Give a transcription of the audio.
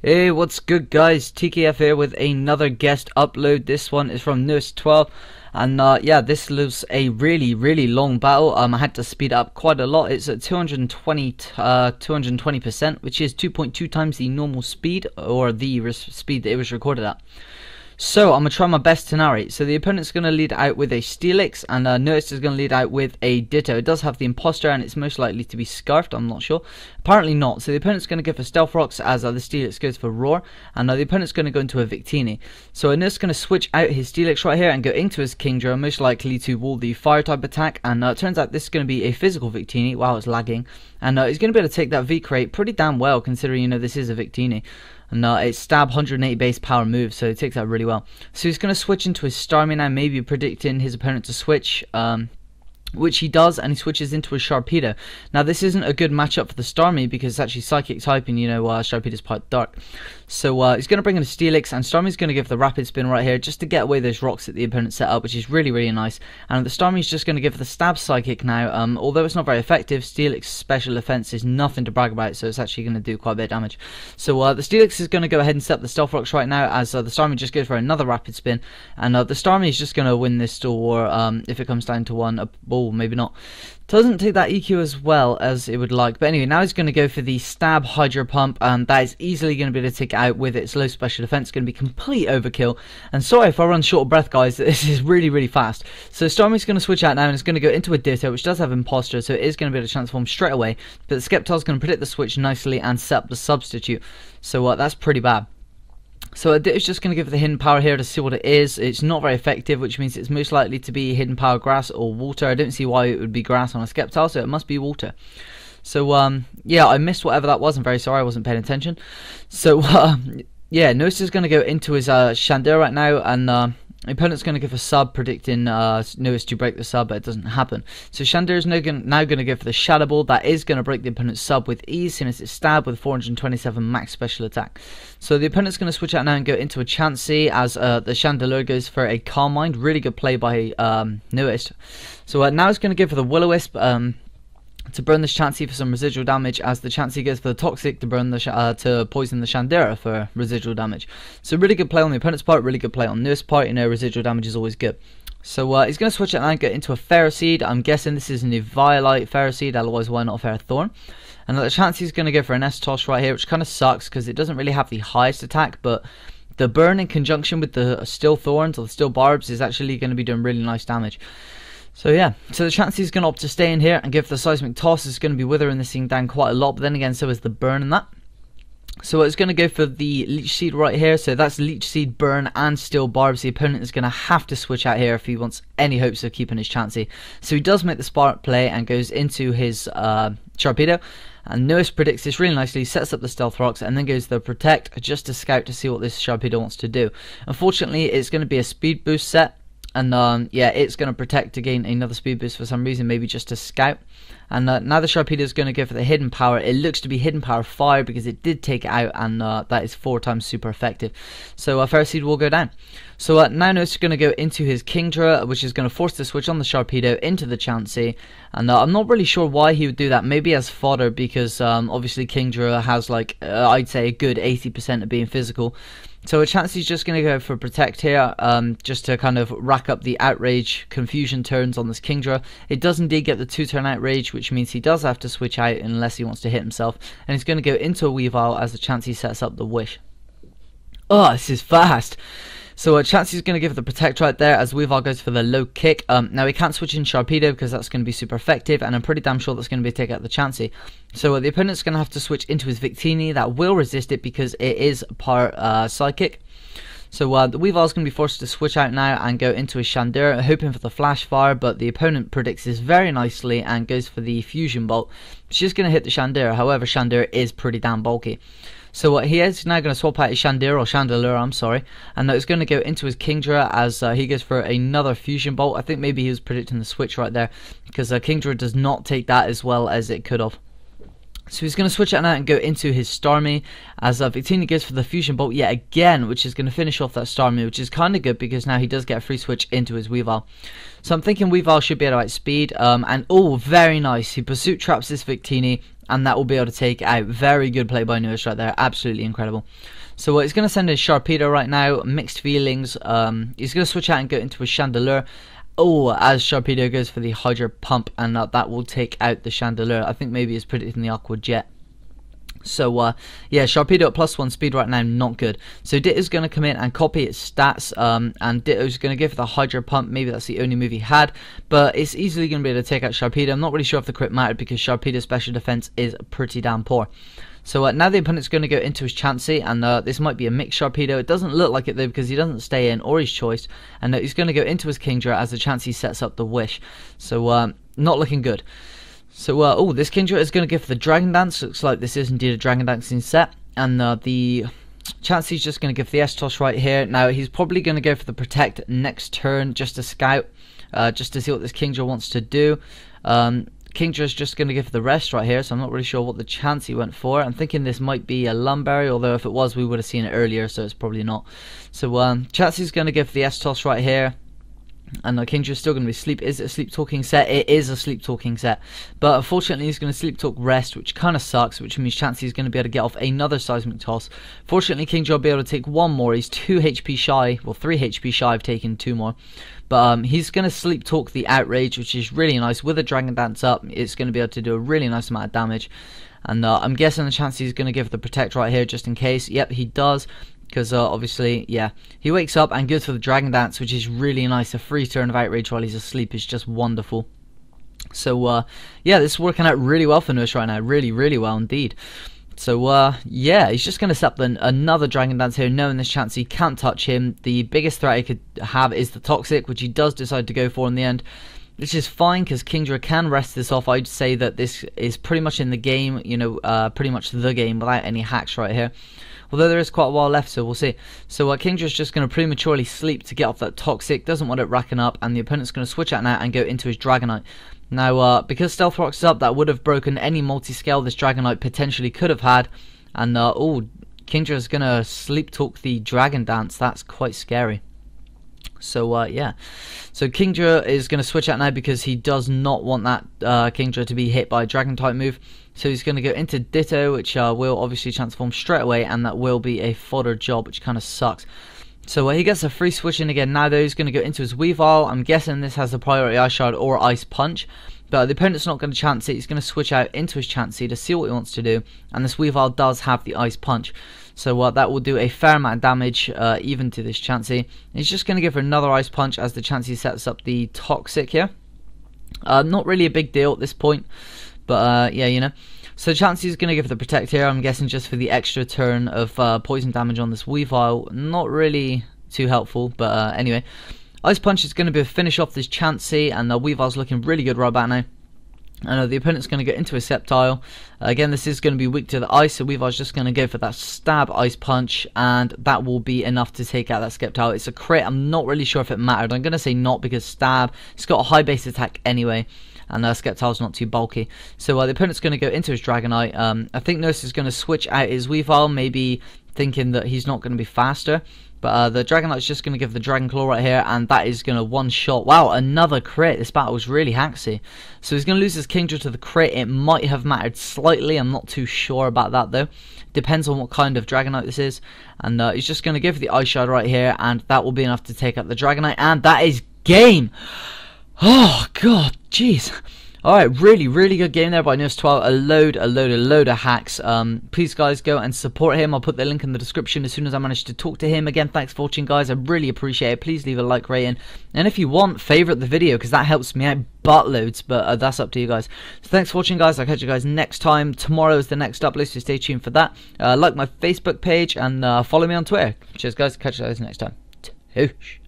Hey, what's good guys? TKF here with another guest upload. This one is from Newest12, and yeah, this was a really long battle. I had to speed up quite a lot. It's at 220%, which is 2.2 times the normal speed, or the speed that it was recorded at. So I'm going to try my best to narrate. So the opponent's going to lead out with a Steelix, and Newest is going to lead out with a Ditto. It does have the Imposter, and it's most likely to be Scarfed, I'm not sure. Apparently not. So the opponent's going to go for Stealth Rocks as the Steelix goes for Roar, and the opponent's going to go into a Victini. So Newest is going to switch out his Steelix right here and go into his Kingdra, most likely to wall the Fire type attack, and it turns out this is going to be a physical Victini. Wow, it's lagging. And he's going to be able to take that V-Crate pretty damn well, considering, you know, this is a Victini. And it's stab 180 base power move, so it takes that really well. So he's going to switch into his Starmie now, maybe predicting his opponent to switch, which he does, and he switches into a Sharpedo. Now this isn't a good matchup for the Starmie because it's actually Psychic type, and you know Sharpedo's quite dark. So he's going to bring in a Steelix, and Starmie's going to give the Rapid Spin right here just to get away those rocks that the opponent set up, which is really nice. And the Starmie's just going to give the Stab Psychic now. Although it's not very effective, Steelix special defense is nothing to brag about, so it's actually going to do quite a bit of damage. So the Steelix is going to go ahead and set up the Stealth Rocks right now, as the Starmie just goes for another Rapid Spin, and the Starmie is just going to win this duel war if it comes down to one. Maybe not. Doesn't take that EQ as well as it would like, but anyway, now he's going to go for the Stab Hydro Pump, and that is easily going to be able to take it out with its low special defense. It's going to be complete overkill, and sorry if I run short of breath guys, this is really fast. So Starmie's going to switch out now, and it's going to go into a Ditto, which does have Imposter, so it is going to be able to transform straight away, but the Skeptile's going to predict the switch nicely and set up the Substitute, so that's pretty bad. So Ditto's just going to give the hidden power here to see what it is. It's not very effective, which means it's most likely to be hidden power grass or water. I don't see why it would be grass on a Skeptile, so it must be water. So yeah, I missed whatever that was. I'm very sorry, I wasn't paying attention. So yeah, Newest is going to go into his Shandera right now, and the opponent's going to give a sub, predicting Newest to break the sub, but it doesn't happen. So Shandera is now going to go for the Shadow Ball. That is going to break the opponent's sub with ease, since it's stab with 427 max special attack. So the opponent's going to switch out now and go into a Chansey, as the Chandelure goes for a Calm Mind. Really good play by Newest. So now it's going to go for the Will-O-Wisp, to burn this Chansey for some residual damage, as the Chansey goes for the Toxic to burn the to poison the Shandera for residual damage. So really good play on the opponent's part, really good play on Newest's part. You know, residual damage is always good. So he's going to switch it now and get into a Ferroseed. I'm guessing this is a new Violite Ferroseed, otherwise why not a Ferrothorn? And the Chansey's going to go for an S-Toss right here, which kind of sucks because it doesn't really have the highest attack, but the burn in conjunction with the Steel Thorns or the Steel Barbs is actually going to be doing really nice damage. So yeah, so the Chansey is going to opt to stay in here and give the Seismic Toss. It's going to be withering this thing down quite a lot, but then again, so is the burn in that. So it's going to go for the Leech Seed right here. So that's Leech Seed, Burn, and Steel Barbs. The opponent is going to have to switch out here if he wants any hopes of keeping his Chansey. So he does make the Spark play and goes into his Sharpedo. And Newest predicts this really nicely, sets up the Stealth Rocks, and then goes the Protect just to scout to see what this Sharpedo wants to do. Unfortunately, it's going to be a Speed Boost set. And yeah, it's going to Protect to gain another speed boost for some reason, maybe just to scout. And now the Sharpedo is going to go for the hidden power. It looks to be hidden power fire because it did take it out, and that is 4 times super effective. So Ferroseed will go down. So now Newest is going to go into his Kingdra, which is going to force the switch on the Sharpedo into the Chansey. And I'm not really sure why he would do that. Maybe as fodder, because obviously Kingdra has like I'd say a good 80% of being physical. So a Chansey's just going to go for Protect here, just to kind of rack up the Outrage Confusion turns on this Kingdra. It does indeed get the 2-turn Outrage, which means he does have to switch out unless he wants to hit himself. And he's going to go into a Weavile as the Chansey sets up the Wish. Oh, this is fast! So Chansey's going to give the Protect right there as Weavile goes for the low kick. Now he can't switch in Sharpedo because that's going to be super effective, and I'm pretty damn sure that's going to be a take out the Chansey. So the opponent's going to have to switch into his Victini. That will resist it because it is part Psychic. So the Weavile's going to be forced to switch out now and go into his Shandera, hoping for the Flash Fire, but the opponent predicts this very nicely and goes for the Fusion Bolt, which is going to hit the Shandera. However, Shandera is pretty damn bulky. So he is now going to swap out his Shandera, or Chandelure, I'm sorry, and it's going to go into his Kingdra as he goes for another Fusion Bolt. I think maybe he was predicting the switch right there, because Kingdra does not take that as well as it could have. So he's going to switch out now and go into his Starmie as Victini goes for the Fusion Bolt yet again, which is going to finish off that Starmie, which is kind of good because now he does get a free switch into his Weavile. So I'm thinking Weavile should be able to outspeed, and oh, very nice. He Pursuit Traps this Victini, and that will be able to take out. Very good play by Newest right there, absolutely incredible. So he's going to send in Sharpedo right now, mixed feelings. He's going to switch out and go into a Chandelier. Oh, as Sharpedo goes for the Hydro Pump, and that will take out the Chandelier. I think maybe he's predicting the Aqua Jet. So yeah, Sharpedo at +1 speed right now, not good. So Ditto's going to come in and copy its stats, and Ditto's going to go for the Hydro Pump. Maybe that's the only move he had, but it's easily going to be able to take out Sharpedo. I'm not really sure if the crit mattered because Sharpedo's special defense is pretty damn poor. So now the opponent's going to go into his Chansey, and this might be a mixed Sharpedo. It doesn't look like it though because he doesn't stay in or his choice, and he's going to go into his Kingdra as the Chansey sets up the Wish. So not looking good. So oh, this Kingdra is going to go for the Dragon Dance. Looks like this is indeed a Dragon Dancing set, and the Chansey's just going to go for the S-Toss right here. Now he's probably going to go for the Protect next turn just to scout, just to see what this Kingdra wants to do. Kingdra's just going to go for the Rest right here, so I'm not really sure what the Chansey went for. I'm thinking this might be a Lumberry, although if it was, we would have seen it earlier, so it's probably not. So Chansey's going to go for the S-Toss right here. And Kingdra's still going to be Sleep. Is it a Sleep Talking set? It is a Sleep Talking set. But unfortunately, he's going to Sleep Talk Rest, which kind of sucks, which means Chansey is going to be able to get off another Seismic Toss. Fortunately, Kingdra will be able to take one more. He's 2 HP shy, well, 3 HP shy of taking 2 more. But he's going to Sleep Talk the Outrage, which is really nice. With a Dragon Dance up, it's going to be able to do a really nice amount of damage. And I'm guessing the Chansey is going to give the Protect right here, just in case. Yep, he does. Because obviously, yeah, he wakes up and goes for the Dragon Dance, which is really nice. A free turn of Outrage while he's asleep is just wonderful. So yeah, this is working out really well for Newest right now. Really, really well indeed. So yeah, he's just going to set up another Dragon Dance here, knowing this Chansey can't touch him. The biggest threat he could have is the Toxic, which he does decide to go for in the end. Which is fine because Kingdra can rest this off. I'd say that this is pretty much in the game, you know, pretty much the game without any hacks right here. Although there is quite a while left, so we'll see. So Kingdra's just going to prematurely sleep to get off that Toxic. Doesn't want it racking up, and the opponent's going to switch out now and go into his Dragonite. Now, because Stealth Rock's up, that would have broken any multi-scale this Dragonite potentially could have had. And, oh, Kingdra's going to Sleep Talk the Dragon Dance. That's quite scary. So yeah, so Kingdra is going to switch out now because he does not want that Kingdra to be hit by a Dragon type move. So he's going to go into Ditto, which will obviously transform straight away, and that will be a fodder job, which kind of sucks. So he gets a free switch in again now, though. He's going to go into his Weavile. I'm guessing this has the priority Ice Shard or Ice Punch. But the opponent's not going to chance it. He's going to switch out into his Chansey to see what he wants to do. And this Weavile does have the Ice Punch. So that will do a fair amount of damage even to this Chansey. He's just going to give her another Ice Punch as the Chansey sets up the Toxic here. Not really a big deal at this point. But yeah, you know. So Chansey's going to give the Protect here. I'm guessing just for the extra turn of poison damage on this Weavile. Not really too helpful. But anyway. Ice Punch is going to be a finish off this Chansey, and the Weavile's looking really good right about now. And the opponent's going to get into a Sceptile. Again, this is going to be weak to the ice, so Weavile's just going to go for that Stab Ice Punch, and that will be enough to take out that Sceptile. It's a crit. I'm not really sure if it mattered. I'm going to say not because Stab, it's got a high base attack anyway, and Sceptile's not too bulky. So the opponent's going to go into his Dragonite. I think Nurse is going to switch out his Weavile, maybe thinking that he's not going to be faster. But the Dragonite's just going to give the Dragon Claw right here, and that is going to one-shot. Wow, another crit. This battle was really hacksy. So he's going to lose his Kingdra to the crit. It might have mattered slightly. I'm not too sure about that, though. Depends on what kind of Dragonite this is. And he's just going to give the Ice Shard right here, and that will be enough to take out the Dragonite. And that is game! Oh, God, jeez. Alright, really, really good game there by Newest12. A load of hacks. Please, guys, go and support him. I'll put the link in the description as soon as I manage to talk to him. Again, thanks for watching, guys. I really appreciate it. Please leave a like rating. And if you want, favourite the video, because that helps me out buttloads. But that's up to you guys. So thanks for watching, guys. I'll catch you guys next time. Tomorrow is the next upload, so stay tuned for that. Like my Facebook page and follow me on Twitter. Cheers, guys. Catch you guys next time. Toosh.